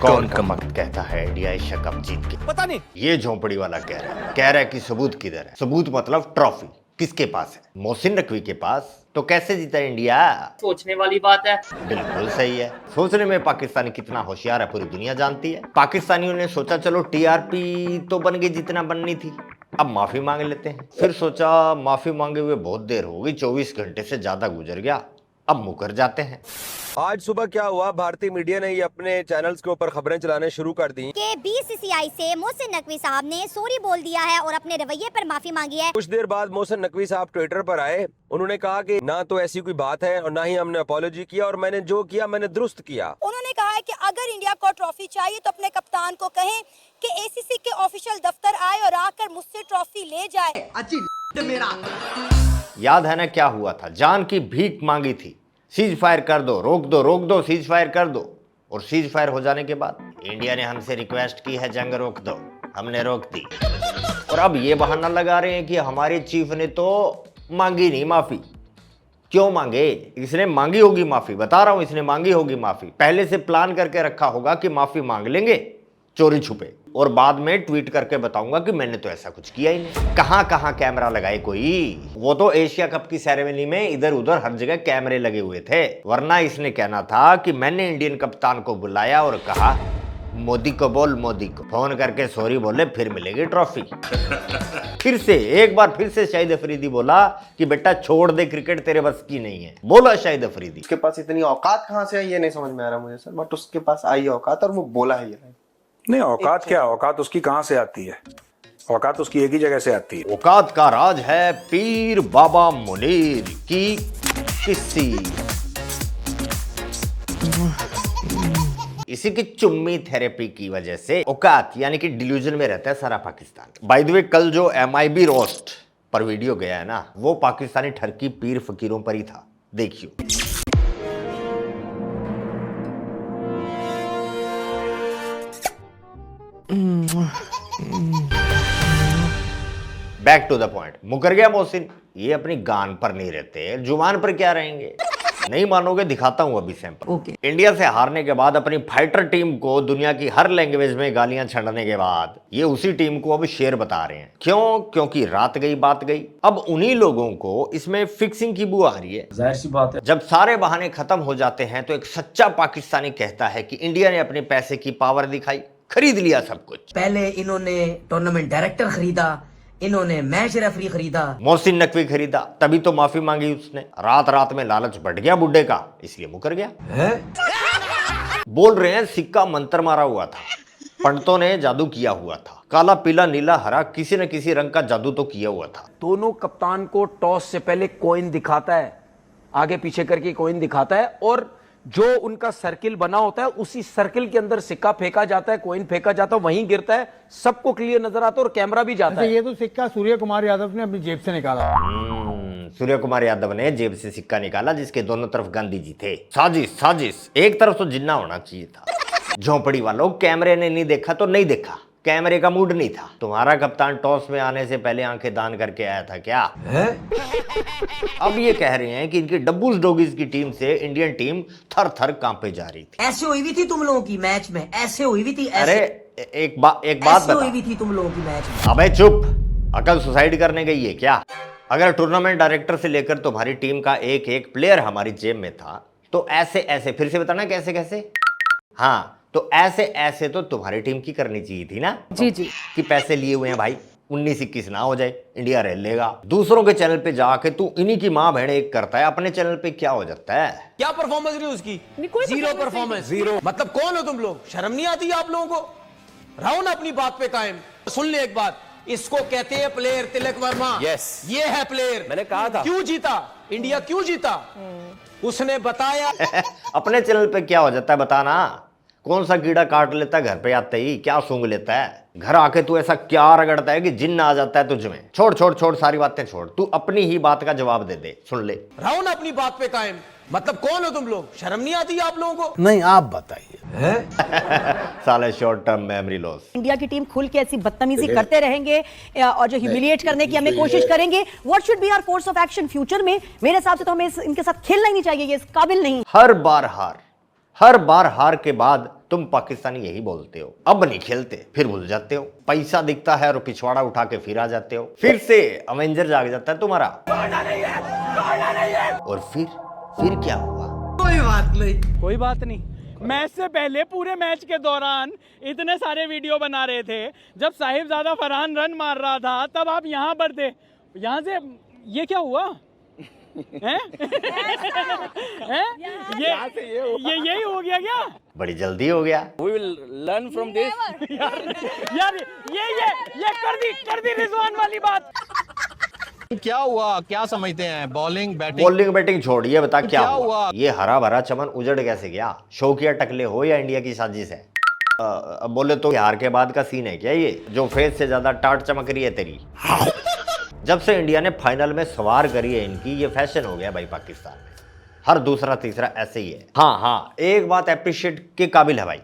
कौन कमक कहता है इंडिया एशिया कप जीत के? पता नहीं। ये झोंपड़ी वाला कह रहा है कि सबूत किधर है? सबूत मतलब ट्रॉफी किसके पास है? मोहसिन नकवी के पास। तो कैसे जीता इंडिया? सोचने वाली बात है। बिल्कुल सही है। सोचने में पाकिस्तानी कितना होशियार है पूरी दुनिया जानती है। पाकिस्तानियों ने सोचा चलो टीआरपी तो बन गई जितना बननी थी, अब माफी मांग लेते हैं। फिर सोचा माफी मांगे हुए बहुत देर हो गई, 24 घंटे से ज्यादा गुजर गया, अब मुकर जाते हैं। आज सुबह क्या हुआ, भारतीय मीडिया ने ये अपने चैनल्स के ऊपर खबरें चलाने शुरू कर दी कि बीसीसीआई से मोहसिन नकवी साहब ने सॉरी बोल दिया है और अपने रवैये पर माफी मांगी है। कुछ देर बाद मोहसिन नकवी साहब ट्विटर पर आए। उन्होंने कहा कि ना तो ऐसी कोई बात है और ना ही हमने अपॉलॉजी किया, और मैंने जो किया मैंने दुरुस्त किया। उन्होंने कहा है कि अगर इंडिया को ट्रॉफी चाहिए तो अपने कप्तान को कहें कि एसीसी के ऑफिशियल दफ्तर आए और आकर मुझसे ट्रॉफी ले जाए। याद है ना क्या हुआ था? जान की भीख मांगी थी, सीज फायर कर दो, रोक दो, सीज फायर कर दो। और सीज फायर हो जाने के बाद इंडिया ने हमसे रिक्वेस्ट की है जंग रोक दो, हमने रोक दी। और अब ये बहाना लगा रहे हैं कि हमारे चीफ ने तो मांगी नहीं माफी। क्यों मांगे? इसने मांगी होगी माफी, बता रहा हूं, इसने मांगी होगी माफी। पहले से प्लान करके रखा होगा कि माफी मांग लेंगे चोरी छुपे, और बाद में ट्वीट करके बताऊंगा कि मैंने तो ऐसा कुछ किया ही नहीं। कहां कैमरा लगाए कोई? वो तो एशिया कप की सेरेमनी में इधर उधर हर जगह कैमरे लगे हुए थे, वरना इसने कहना था कि मैंने इंडियन कप्तान को बुलाया और कहा मोदी को बोल, मोदी को फोन करके सॉरी बोले, फिर मिलेगी ट्रॉफी। फिर से शाहिद अफरीदी बोला कि बेटा छोड़ दे, क्रिकेट तेरे बस की नहीं है, बोला शाहिद अफरीदी। उसके पास इतनी औकात कहां से आई ये नहीं समझ में आ रहा मुझे सर, बट उसके पास आई औकात और वो बोला है ये। नहीं, औकात क्या, औकात उसकी कहां से आती है? औकात उसकी एक ही जगह से आती है। औकात का राज है पीर बाबा मुनीर की किस्सी। इसी की चुम्मी थेरेपी की वजह से औकात यानी कि डिल्यूजन में रहता है सारा पाकिस्तान। बाय द वे, कल जो MIB रोस्ट पर वीडियो गया है ना, वो पाकिस्तानी ठरकी पीर फकीरों पर ही था, देखियो। Back to the point. मुकर गया मोहसिन। ये अपनी गान पर नहीं रहते, जुबान पर क्या रहेंगे? नहीं मानोगे, दिखाता हूं अभी सैंपल। इंडिया से हारने के बाद अपनी फाइटर टीम को दुनिया की हर लैंग्वेज में गालियां छड़ने के बाद ये उसी टीम को अब शेर बता रहे हैं। क्यों? क्योंकि रात गई बात गई। अब उन्हीं लोगों को इसमें फिक्सिंग की बू आ रही है। जाहिर सी बात है। जब सारे बहाने खत्म हो जाते हैं तो एक सच्चा पाकिस्तानी कहता है कि इंडिया ने अपने पैसे की पावर दिखाई, खरीद लिया सब कुछ। पहले इन्होंने टूर्नामेंट डायरेक्टर खरीदा, इन्होंने मैच रेफरी खरीदा, मोहसिन नकवी खरीदा, तभी तो माफी मांगी उसने। रात में लालच बढ़ गया बुड्ढे का, इसलिए मुकर गया है? बोल रहे हैं सिक्का मंत्र मारा हुआ था, पंडितों ने जादू किया हुआ था, काला पीला नीला हरा किसी न किसी रंग का जादू तो किया हुआ था। दोनों कप्तान को टॉस से पहले कॉइन दिखाता है, आगे पीछे करके कॉइन दिखाता है, और जो उनका सर्किल बना होता है उसी सर्किल के अंदर सिक्का फेंका जाता है, कॉइन फेंका जाता है, वहीं गिरता है, सबको क्लियर नजर आता है और कैमरा भी जाता है। ये तो सिक्का सूर्य कुमार यादव ने अपनी जेब से निकाला। सूर्य कुमार यादव ने जेब से सिक्का निकाला जिसके दोनों तरफ गांधी जी थे। साजिश। एक तरफ तो जिन्ना होना चाहिए था। झोंपड़ी वालों, कैमरे ने नहीं देखा तो नहीं देखा, कैमरे का मूड नहीं था। तुम्हारा कप्तान टॉस में आने से पहले आंखें दान करके आया था क्या? अब ये कह रहे हैं कि इनकी डब्बूस डॉगीज की टीम से इंडियन टीम थर थर कांपे जा रही थी। ऐसे हुई भी थी तुम लोगों की मैच में, ऐसे हुई भी थी, अरे एक बात बता, हुई भी थी तुम लोगों की मैच में। अबे चुप, अकल सुसाइड करने गई है क्या? अगर टूर्नामेंट डायरेक्टर से लेकर तुम्हारी टीम का एक एक प्लेयर हमारी जेब में था तो ऐसे फिर से बताना कैसे? हाँ, तो ऐसे तो तुम्हारी टीम की करनी चाहिए थी ना जी कि पैसे लिए हुए हैं भाई, 19-21 ना हो जाए, इंडिया रह लेगा। दूसरों के चैनल पे जाके तू इन्हीं की माँ बहन एक करता है, अपने चैनल पे क्या हो जाता है? क्या परफॉर्मेंस रही उसकी? Zero performance. जीरो मतलब कौन हो तुम लोग? शर्म नहीं आती आप लोगों को? रहो ना अपनी बात पे कायम। सुन ले एक बात, इसको कहते हैं प्लेयर तिलक वर्मा। यस, ये है प्लेयर। मैंने कहा था। क्यों जीता इंडिया, क्यों जीता? उसने बताया। अपने चैनल पे क्या हो जाता है बताना? कौन सा कीड़ा काट लेता है घर पे आते ही? क्या सूंघ लेता है? घर आके तू ऐसा क्या रगड़ता है कि जिन्न आ जाता है तुझ में? छोड़ सारी बातें छोड़, तू अपनी ही बात का जवाब दे। सुन ले, रहो ना अपनी बात पे कायम। मतलब कौन हो तुम लोग? शर्म नहीं आती आप लोगों को? नहीं, आप बताइए। साले short term memory loss. India की टीम खुल के ऐसी बदतमीजी करते रहेंगे और जो ह्यूमिलिएट करने की हमें कोशिश करेंगे, what should be our course of action future में? मेरे हिसाब से तो हमें इनके साथ खेलना ही नहीं चाहिए, ये इस काबिल नहीं। हर बार हार के बाद तुम पाकिस्तानी यही बोलते हो, अब नहीं खेलते फिर भूल जाते हो, पैसा दिखता है और पिछवाड़ा उठा के फिर आ जाते हो, फिर से अवेंजर जाग जाता है तुम्हारा। और फिर क्या हुआ? कोई बात नहीं। मैच से पहले पूरे मैच के दौरान इतने सारे वीडियो बना रहे थे, जब साहिबजादा फरहान रन मार रहा था तब आप यहाँ पर थे। यहाँ से ये क्या हुआ? हैं? हैं? ये यही हो गया क्या? बड़ी जल्दी हो गया। We will learn from this. यार ये कर दी रिजवान वाली बात। क्या हुआ, क्या समझते हैं? बॉलिंग बैटिंग छोड़िए, बता क्या हुआ? ये हरा भरा चमन उजड़ कैसे गया? शौकिया टकले हो या इंडिया की साजिश है? अब बोले तो हार के बाद का सीन है क्या ये, जो फेस से ज्यादा टाट चमक रही है तेरी? जब से इंडिया ने फाइनल में सवार करी है इनकी, ये फैशन हो गया भाई पाकिस्तान में, हर दूसरा तीसरा ऐसे ही है। हाँ, एक बात अप्रिशिएट के काबिल है भाई,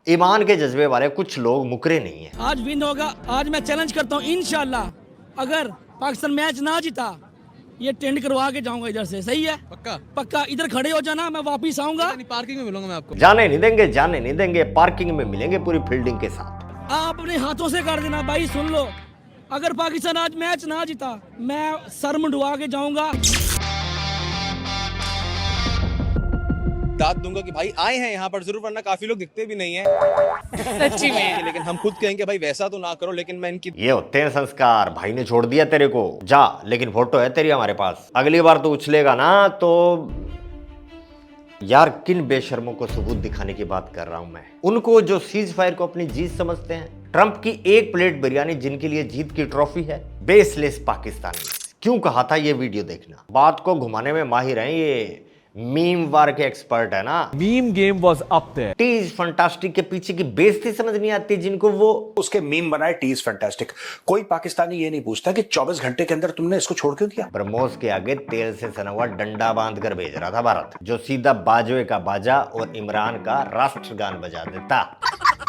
ईमान के जज्बे वाले कुछ लोग मुकरे नहीं है। आज विन होगा, आज मैं चैलेंज करता हूँ इंशाल्लाह, अगर पाकिस्तान मैच ना जीता ये टेंड करवा के जाऊंगा इधर से। सही है? पक्का इधर खड़े हो जाना, मैं वापिस आऊंगा, पार्किंग में मिलूंगा मैं आपको। जाने नहीं देंगे, पार्किंग में मिलेंगे पूरी फील्डिंग के साथ। आप अपने हाथों से कर देना भाई। सुन लो, अगर पाकिस्तान आज मैच ना जीता मैं सर मुंडवा के जाऊंगा। दाद दूंगा कि भाई आए हैं यहाँ पर जरूर, वरना काफी लोग दिखते भी नहीं है सच्ची में, लेकिन हम खुद कहेंगे भाई वैसा तो ना करो, लेकिन मैं इनकी ये होते हैं संस्कार। भाई ने छोड़ दिया तेरे को, जा, लेकिन फोटो है तेरी हमारे पास, अगली बार तो उछलेगा ना तो। यार किन बेशर्मों को सबूत दिखाने की बात कर रहा हूं मैं, उनको जो सीज फायर को अपनी जीत समझते हैं। ट्रंप की एक प्लेट बिरयानी जिनके लिए जीत की ट्रॉफी है, बेसलेस पाकिस्तानी। क्यों कहा था ये वीडियो देखना, बात को घुमाने में माहिर हैं ये, मीम वार के एक्सपर्ट है ना। Meme game was up there. टीज फंटास्टिक के पीछे की बेइज्जती समझ नहीं आती जिनको वो उसके मीम बनाए टीज फैंटास्टिक। कोई पाकिस्तानी ये नहीं पूछता कि 24 घंटे के अंदर तुमने इसको छोड़ क्यों दिया। ब्रह्मोस के आगे तेल से सना हुआ डंडा बांध कर भेज रहा था भारत, जो सीधा बाजवे का बाजा और इमरान का राष्ट्रगान बजा देता।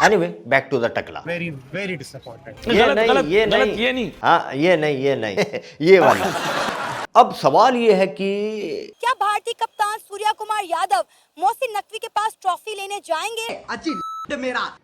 एनीवे, बैक टू द टकला। Very disappointed. ये नहीं हाँ, ये नहीं ये वाला। अब सवाल ये है कि क्या भारतीय कप्तान सूर्या कुमार यादव मोहसिन नकवी के पास ट्रॉफी लेने जाएंगे?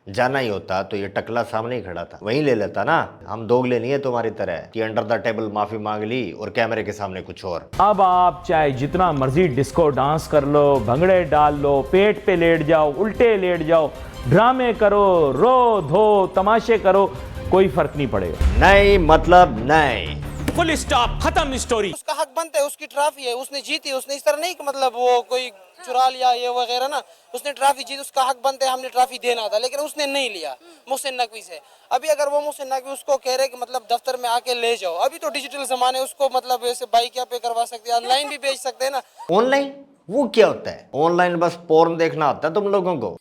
जाना ही होता तो ये टकला सामने ही खड़ा था, वहीं ले लेता ना। हम दोगले नहीं है तुम्हारी तरह कि अंडर द टेबल माफी मांग ली और कैमरे के सामने कुछ और। अब आप चाहे जितना मर्जी डिस्को डांस कर लो, भंगड़े डाल लो, पेट पे लेट जाओ, उल्टे लेट जाओ, ड्रामे करो, रो धो तमाशे करो, कोई फर्क नहीं पड़ेगा। नहीं मतलब नहीं, फुल स्टॉप, खत्म स्टोरी। उसका हक बनता है, उसकी ट्रॉफी है, उसने जीती, उसने इस तरह नहीं कि मतलब वो कोई चुरा लिया ये वगैरह ना, उसने ट्रॉफी जीती, उसका हक बनता है, हमने ट्रॉफी देना था, लेकिन उसने नहीं लिया मोहसिन नकवी से। अभी अगर वो मोहसिन नकवी उसको कह रहे कि मतलब दफ्तर में आके ले जाओ, अभी तो डिजिटल जमाने, उसको मतलब ऐसे बाइक पे करवा सकते हैं, ऑनलाइन भी बेच सकते हैं ना। ऑनलाइन वो क्या होता है? ऑनलाइन बस पोर्न देखना होता है तुम लोगों को।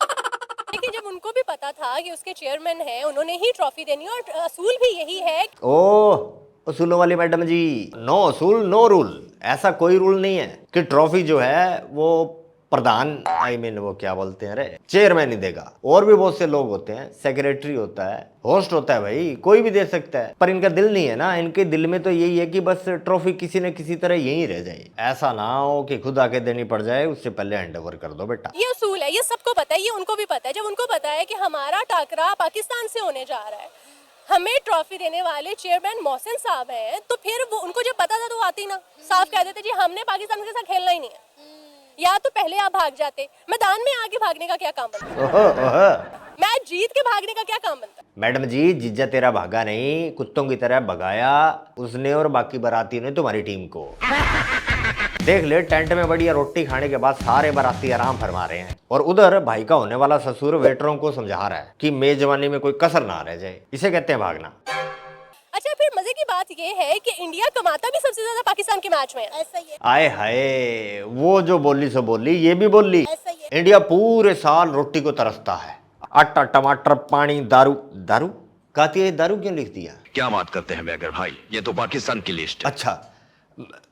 लेकिन जब उनको भी पता था कि उसके चेयरमैन हैं, उन्होंने ही ट्रॉफी देनी और असूल भी यही है। ओह, असूलों वाली मैडम जी, नो असूल नो रूल। ऐसा कोई रूल नहीं है कि ट्रॉफी जो है वो प्रधान वो क्या बोलते हैं, अरे चेयरमैन ही देगा। और भी बहुत से लोग होते हैं, सेक्रेटरी होता है, होस्ट होता है, भाई कोई भी दे सकता है। पर इनका दिल नहीं है ना, इनके दिल में तो यही है कि बस ट्रॉफी किसी न किसी तरह यहीं रह जाए। ऐसा ना हो कि खुद आके देनी पड़ जाए, उससे पहले हैंड ओवर कर दो बेटा। ये असूल है, ये सबको पता है, ये उनको भी पता है। जब उनको पता है कि हमारा टाकरा पाकिस्तान से होने जा रहा है, हमें ट्रॉफी देने वाले चेयरमैन मोहसिन साहब हैं, तो फिर वो उनको जब पता था तो आती ना, साफ कह देते जी हमने पाकिस्तान के साथ खेलना ही नहीं है, या तो पहले आप भाग जाते। मैदान में आगे भागने का क्या काम बनता? मैच जीत के भागने का क्या काम बनता? मैडम जी, जीजा तेरा भागा नहीं, कुत्तों की तरह भगाया उसने और बाकी बारातियों ने तुम्हारी टीम को। देख ले, टेंट में बढ़िया रोटी खाने के बाद सारे बाराती आराम फरमा रहे हैं, और उधर भाई का होने वाला ससुर वेटरों को समझा रहा है कि मेजबानी में कोई कसर ना रह जाए। इसे कहते हैं भागना। अच्छा, फिर मजे की बात ये है कि इंडिया कमाता भी सबसे ज्यादा पाकिस्तान के मैच में है। ऐसा ही है। आए हाय, वो जो बोली सो बोली, ये भी बोली। ऐसा ही है। इंडिया पूरे साल रोटी को तरसता है, आटा टमाटर पानी दारू। दारू कहती है, दारू क्यों लिख दिया? क्या बात करते हैं बैगर भाई, ये तो पाकिस्तान की लिस्ट है। अच्छा,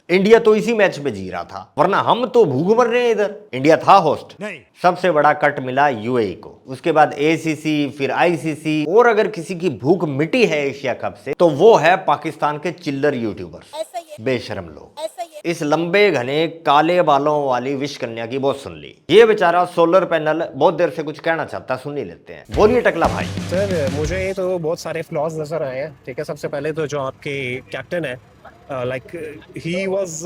इंडिया तो इसी मैच में जी रहा था, वरना हम तो भूख मर रहे हैं इधर। इंडिया था होस्ट, नहीं। सबसे बड़ा कट मिला यूएई को, उसके बाद एसीसी, फिर आईसीसी, और अगर किसी की भूख मिटी है एशिया कप से तो वो है पाकिस्तान के चिल्लर यूट्यूबर्स, ऐसा ही है। बेशरम लोग। ऐसा ही है। इस लंबे घने काले बालों वाली विश कन्या की बहुत सुन ली। ये बेचारा सोलर पैनल बहुत देर से कुछ कहना चाहता, सुन ही लेते हैं। बोलिए टकला भाई। सर मुझे तो बहुत सारे फ्लॉज नजर आए हैं। ठीक है, सबसे पहले तो जो आपके कैप्टन है, लाइक ही वाज,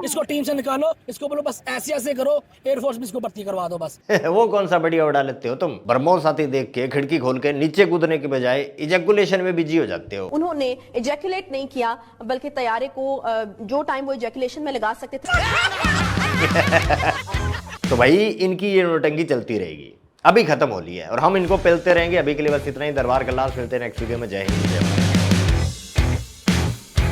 इसको टीम से निकालो, इसको बोलो बस ऐसे ऐसे करो, एयरफोर्स में इसको भर्ती करवा दो बस। वो कौन सा बढ़िया उड़ा लेते हो तुम? ब्रह्मोस आती देख के खिड़की खोल के नीचे कूदने के बजाय इजैकुलेशन में बिजी हो जाते हो। उन्होंने इजैकुलेट नहीं किया, बल्कि तैयारे को जो टाइम वो इजैकुलेशन में लगा सकते थे। तो भाई इनकी ये नोटंकी चलती रहेगी, अभी खत्म हो ली है और हम इनको पेलते रहेंगे। अभी के लिए बस इतना ही। दरबार का लास्ट मिलते हैं नेक्स्ट वीडियो में। जय हिंद, जय भारत।